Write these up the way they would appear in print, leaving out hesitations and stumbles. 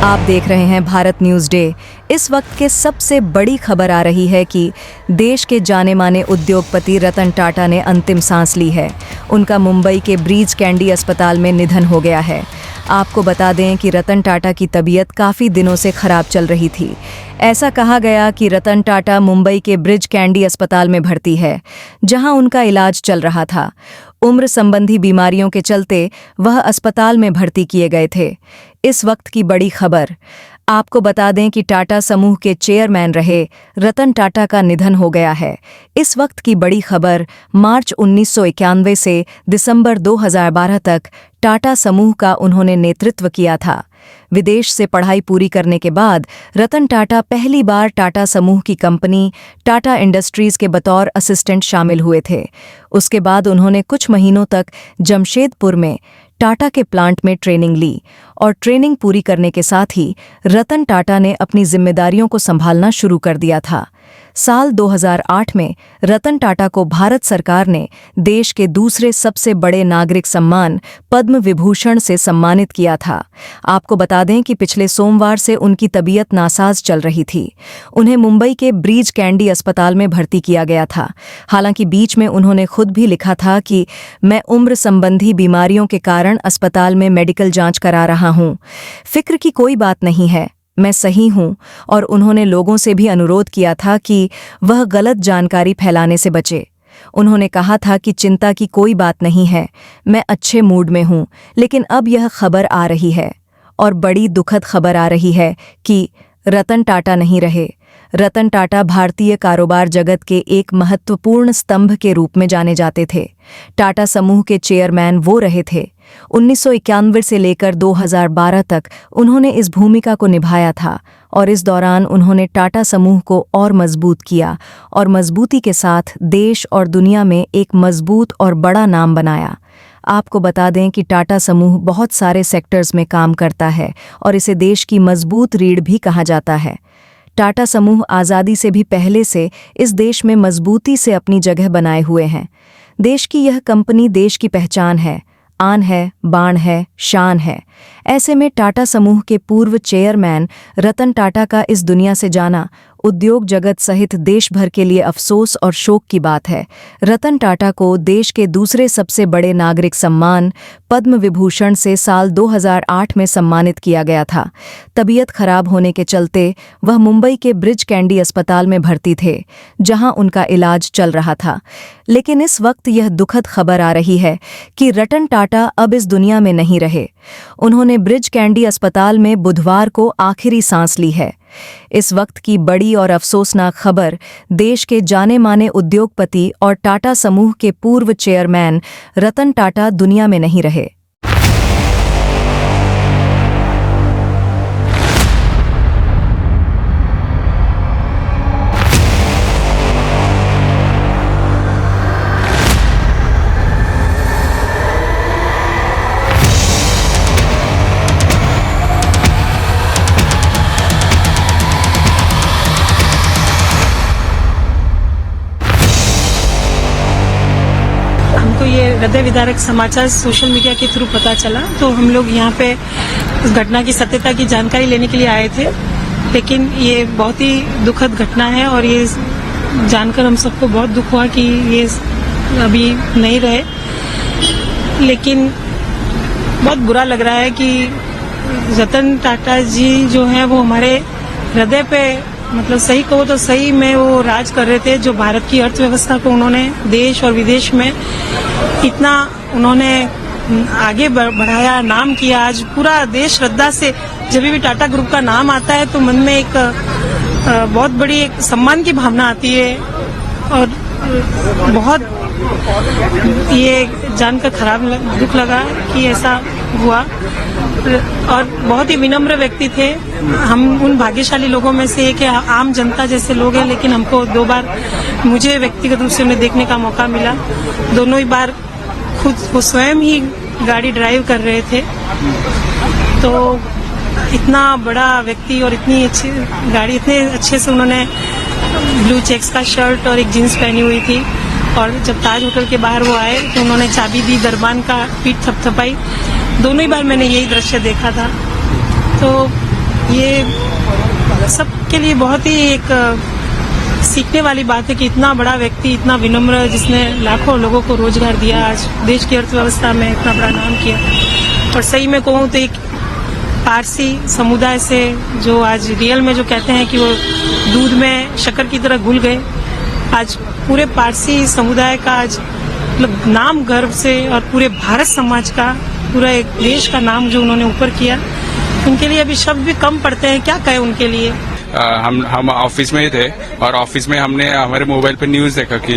आप देख रहे हैं भारत न्यूज़ डे। इस वक्त के सबसे बड़ी खबर आ रही है कि देश के जाने माने उद्योगपति रतन टाटा ने अंतिम सांस ली है। उनका मुंबई के ब्रीच कैंडी अस्पताल में निधन हो गया है। आपको बता दें कि रतन टाटा की तबीयत काफ़ी दिनों से खराब चल रही थी। ऐसा कहा गया कि रतन टाटा मुंबई के ब्रिज कैंडी अस्पताल में भर्ती है, जहां उनका इलाज चल रहा था। उम्र संबंधी बीमारियों के चलते वह अस्पताल में भर्ती किए गए थे। इस वक्त की बड़ी खबर, आपको बता दें कि टाटा समूह के चेयरमैन रहे रतन टाटा का निधन हो गया है। इस वक्त की बड़ी खबर, मार्च 1991 से दिसंबर 2012 तक टाटा समूह का उन्होंने नेतृत्व किया था। विदेश से पढ़ाई पूरी करने के बाद रतन टाटा पहली बार टाटा समूह की कंपनी टाटा इंडस्ट्रीज के बतौर असिस्टेंट शामिल हुए थे। उसके बाद उन्होंने कुछ महीनों तक जमशेदपुर में टाटा के प्लांट में ट्रेनिंग ली और ट्रेनिंग पूरी करने के साथ ही रतन टाटा ने अपनी जिम्मेदारियों को संभालना शुरू कर दिया था। साल 2008 में रतन टाटा को भारत सरकार ने देश के दूसरे सबसे बड़े नागरिक सम्मान पद्म विभूषण से सम्मानित किया था। आपको बता दें कि पिछले सोमवार से उनकी तबीयत नासाज चल रही थी। उन्हें मुंबई के ब्रीच कैंडी अस्पताल में भर्ती किया गया था। हालांकि बीच में उन्होंने खुद भी लिखा था कि मैं उम्र संबंधी बीमारियों के कारण अस्पताल में मेडिकल जांच करा रहा हूं। फिक्र की कोई बात नहीं है, मैं सही हूं। और उन्होंने लोगों से भी अनुरोध किया था कि वह गलत जानकारी फैलाने से बचे। उन्होंने कहा था कि चिंता की कोई बात नहीं है, मैं अच्छे मूड में हूं। लेकिन अब यह खबर आ रही है और बड़ी दुखद खबर आ रही है कि रतन टाटा नहीं रहे। रतन टाटा भारतीय कारोबार जगत के एक महत्वपूर्ण स्तंभ के रूप में जाने जाते थे। टाटा समूह के चेयरमैन वो रहे थे। 1991 से लेकर 2012 तक उन्होंने इस भूमिका को निभाया था और इस दौरान उन्होंने टाटा समूह को और मजबूत किया और मजबूती के साथ देश और दुनिया में एक मजबूत और बड़ा नाम बनाया। आपको बता दें कि टाटा समूह बहुत सारे सेक्टर्स में काम करता है और इसे देश की मजबूत रीढ़ भी कहा जाता है। टाटा समूह आज़ादी से भी पहले से इस देश में मजबूती से अपनी जगह बनाए हुए हैं। देश की यह कंपनी देश की पहचान है, आन है, बाण है, शान है। ऐसे में टाटा समूह के पूर्व चेयरमैन रतन टाटा का इस दुनिया से जाना उद्योग जगत सहित देश भर के लिए अफसोस और शोक की बात है। रतन टाटा को देश के दूसरे सबसे बड़े नागरिक सम्मान पद्म विभूषण से साल 2008 में सम्मानित किया गया था। तबीयत खराब होने के चलते वह मुंबई के ब्रिज कैंडी अस्पताल में भर्ती थे, जहां उनका इलाज चल रहा था। लेकिन इस वक्त यह दुखद खबर आ रही है कि रतन टाटा अब इस दुनिया में नहीं रहे। उन्होंने ब्रिज कैंडी अस्पताल में बुधवार को आखिरी सांस ली है। इस वक्त की बड़ी और अफसोसनाक खबर, देश के जाने माने उद्योगपति और टाटा समूह के पूर्व चेयरमैन रतन टाटा दुनिया में नहीं रहे। हमको ये हृदय विदारक समाचार सोशल मीडिया के थ्रू पता चला, तो हम लोग यहाँ पे इस घटना की सत्यता की जानकारी लेने के लिए आए थे। लेकिन ये बहुत ही दुखद घटना है और ये जानकर हम सबको बहुत दुख हुआ कि ये अभी नहीं रहे। लेकिन बहुत बुरा लग रहा है कि रतन टाटा जी जो हैं वो हमारे हृदय पे, मतलब सही कहो तो सही में वो राज कर रहे थे। जो भारत की अर्थव्यवस्था को उन्होंने देश और विदेश में इतना उन्होंने आगे बढ़ाया, नाम किया। आज पूरा देश श्रद्धा से जब भी टाटा ग्रुप का नाम आता है तो मन में एक बहुत बड़ी एक सम्मान की भावना आती है और बहुत ये जानकर दुख लगा कि ऐसा हुआ। और बहुत ही विनम्र व्यक्ति थे। हम उन भाग्यशाली लोगों में से एक आम जनता जैसे लोग हैं, लेकिन हमको 2 बार मुझे व्यक्तिगत रूप से उन्हें देखने का मौका मिला। दोनों ही बार खुद वो स्वयं ही गाड़ी ड्राइव कर रहे थे। तो इतना बड़ा व्यक्ति और इतनी अच्छी गाड़ी, इतने अच्छे से उन्होंने ब्लू चेक्स का शर्ट और एक जीन्स पहनी हुई थी। और जब ताज होटल के बाहर वो आए तो उन्होंने चाबी दी, दरबान का पीठ थपथपाई। दोनों ही बार मैंने यही दृश्य देखा था। तो ये सबके लिए बहुत ही एक सीखने वाली बात है कि इतना बड़ा व्यक्ति, इतना विनम्र, जिसने लाखों लोगों को रोजगार दिया, आज देश की अर्थव्यवस्था में इतना बड़ा नाम किया। और सही में कहूँ तो एक पारसी समुदाय से जो आज रियल में जो कहते हैं कि वो दूध में शक्कर की तरह घुल गए, आज पूरे पारसी समुदाय का आज मतलब नाम गर्व से और पूरे भारत समाज का, पूरा एक देश का नाम जो उन्होंने ऊपर किया, उनके लिए अभी शब्द भी कम पड़ते हैं, क्या कहें उनके लिए। हम ऑफिस में ही थे और ऑफिस में हमने हमारे मोबाइल पे न्यूज देखा कि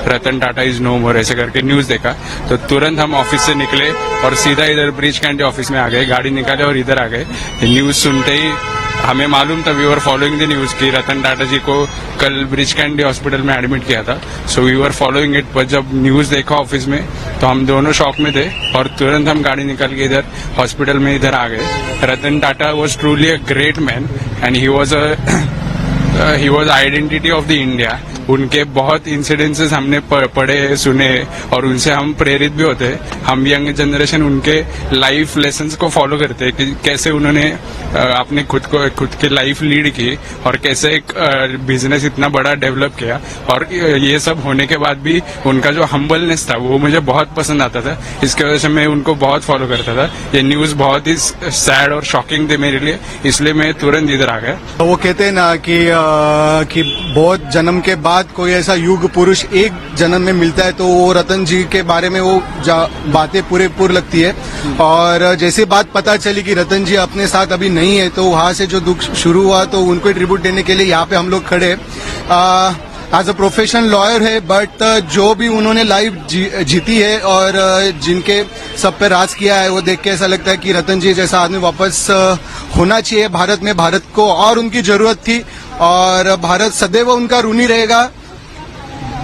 रतन टाटा इज नो मोर, ऐसे करके न्यूज देखा। तो तुरंत हम ऑफिस से निकले और सीधा इधर ब्रिज कैंडी ऑफिस में आ गए, गाड़ी निकाले और इधर आ गए। न्यूज सुनते ही हमें मालूम था, we were following the news कि रतन टाटा जी को कल ब्रिज कैंडी हॉस्पिटल में एडमिट किया था। So we were following it, पर जब न्यूज देखा ऑफिस में तो हम दोनों शॉक में थे और तुरंत हम गाड़ी निकाल के इधर हॉस्पिटल में इधर आ गए। Ratan Tata was truly a great man and he was identity of the India. उनके बहुत इंसिडेंसेस हमने पढ़े सुने और उनसे हम प्रेरित भी होते हैं। हम यंग जनरेशन उनके लाइफ लेसन्स को फॉलो करते हैं कि कैसे उन्होंने अपने खुद की लाइफ लीड की और कैसे एक बिजनेस इतना बड़ा डेवलप किया। और ये सब होने के बाद भी उनका जो हम्बलनेस था वो मुझे बहुत पसंद आता था। इसकी वजह से मैं उनको बहुत फॉलो करता था। ये न्यूज बहुत ही सैड और शॉकिंग थे मेरे लिए, इसलिए मैं तुरंत इधर आ गया। वो कहते हैं ना कि बहुत जन्म के बाद कोई ऐसा युग पुरुष एक जन्म में मिलता है, तो वो रतन जी के बारे में वो बातें पूरी लगती है। और जैसे बात पता चली कि रतन जी अपने साथ अभी नहीं है, तो वहां से जो दुख शुरू हुआ, तो उनको ट्रिब्यूट देने के लिए यहाँ पे हम लोग खड़े। एज अ प्रोफेशनल लॉयर है, बट जो भी उन्होंने लाइफ जीती है और जिनके सब पे राज किया है, वो देख के ऐसा लगता है कि रतन जी जैसा आदमी वापस होना चाहिए भारत में। भारत को और उनकी जरूरत थी और भारत सदैव उनका ऋणी रहेगा।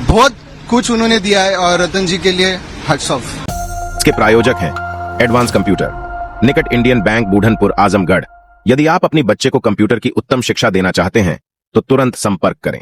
बहुत कुछ उन्होंने दिया है और रतन जी के लिए हैट्स ऑफ। इसके प्रायोजक हैं एडवांस कंप्यूटर, निकट इंडियन बैंक, बूढ़नपुर, आजमगढ़। यदि आप अपनी बच्चे को कंप्यूटर की उत्तम शिक्षा देना चाहते हैं तो तुरंत संपर्क करें।